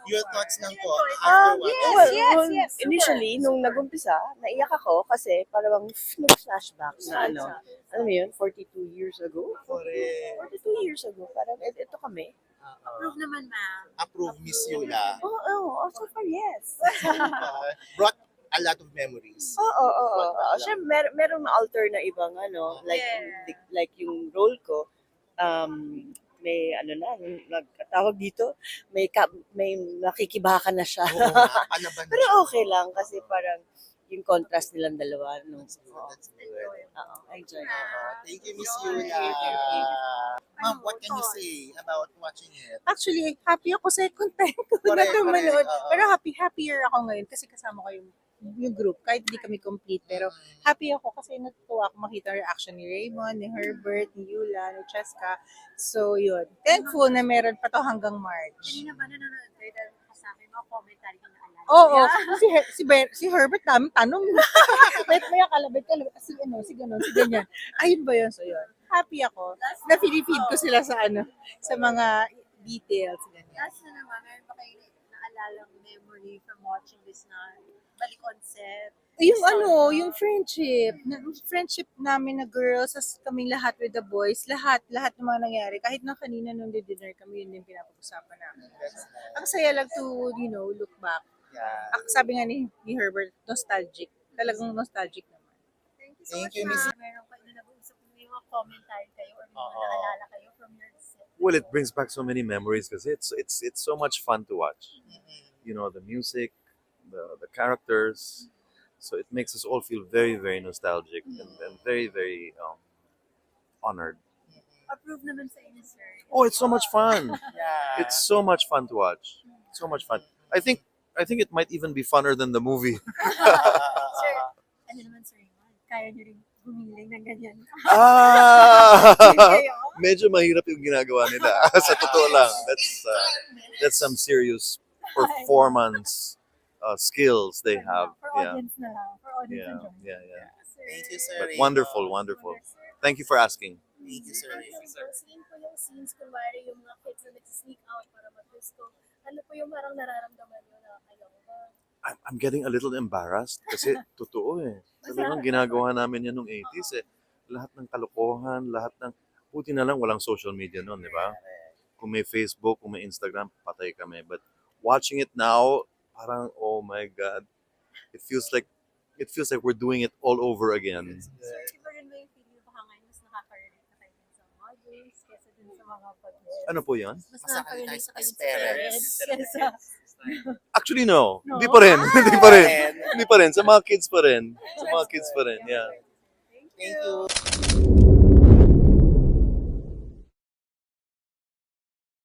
Your thoughts lang po Ah, after yes, watching. yes. Initially, nung nagumpisa, naiyak ako kasi parang nag-flashback na alam mo yun, 42 years ago? Correct. 42 years ago, parang ito kami. Approve naman, ma'am. Approve, Miss Yula. So far, yes. Brought a lot of memories. Oo. Siyempre, merong alter na ibang like, Yeah. like yung role ko, may nagkatawag dito, may nakikibakan na siya. Oo nga, palaban na Pero siya. okay lang kasi parang yung contrast nilang dalawa. That's good. Enjoy. Thank you, Miss Yula. Ma'am, what can you say about watching it? Actually, happy ako second time ko na Correct, manood. correct, oo. Pero happier ako ngayon kasi kasama ko yung group. Kahit di kami complete. Pero happy ako kasi natutuwa ako makita ang reaction ni Raymond, ni Herbert, ni Yula, ni Cheska. So, yun. Thankful na meron pa to hanggang March. Kanina ba nanonood kayo dahil sa akin, mga commentary ko na alala. Oo. Si Herbert, daming tanong. may kalabit. Si ganon, si ganyan. Ayun ba yun? So, yun. Happy ako. Na-feed ko sila sa sa mga details. Ganyan. Last na naman, meron ba kayo naalalang memory from watching this na balik on set? Yung friendship namin na girls, as kaming lahat with the boys, lahat ng mga nangyari. Kahit na kanina nung dinner kami, yun din pinapag-usapan namin. Ang saya lang to, look back. Yeah. Sabi nga ni Herbert, nostalgic. Talagang nostalgic naman. Thank you so Thank much, you, Miss. ma'am. Meron kayo na nag-uusap may mga commentary kayo or may mga naalala kayo from your set? Well, it brings back so many memories because it's so much fun to watch. You know, the music, the characters. So it makes us all feel very, very nostalgic and very, very honored. Approve naman sa inyo, sir. Oh, it's so much fun. Yeah. It's so much fun to watch. So much fun. I think it might even be funner than the movie. Sir, ano naman, sir, kaya niyo rin humiling ng ganyan. Ah! Medyo mahirap yung ginagawa nila. Sa totoo lang. That's some serious performance skills they have. For Yeah. audience na lang. For audience Yeah. enjoyment. Yeah. Sir, Thank you, sir. But wonderful. Thank you for asking. Thank you, sir. Saan po yung scenes kung maaari yung mga kids na nagsisneak out para mag-gusto? Ano po yung parang nararamdaman nyo na kayo ba? I'm getting a little embarrassed kasi totoo eh. Talagang ginagawa namin yan nung 80s eh. Lahat ng kalokohan, buti na lang walang social media noon, di ba? Kung may Facebook, kung may Instagram, patay kami. But watching it now, parang, oh my God, it feels like we're doing it all over again. Sir, iba rin ba yung feeling baka ngayon mas nakaka-relate na kayo sa models kesa dun sa mga pag-guest? Ano po yan? Mas Mas nakaka-relate sa kayo as sa parents parents. kesa... Actually, no. No? Hindi pa rin. Hindi pa rin. And Hindi pa rin. Sa mga kids pa rin. Sa mga kids pa rin, yeah. thank you.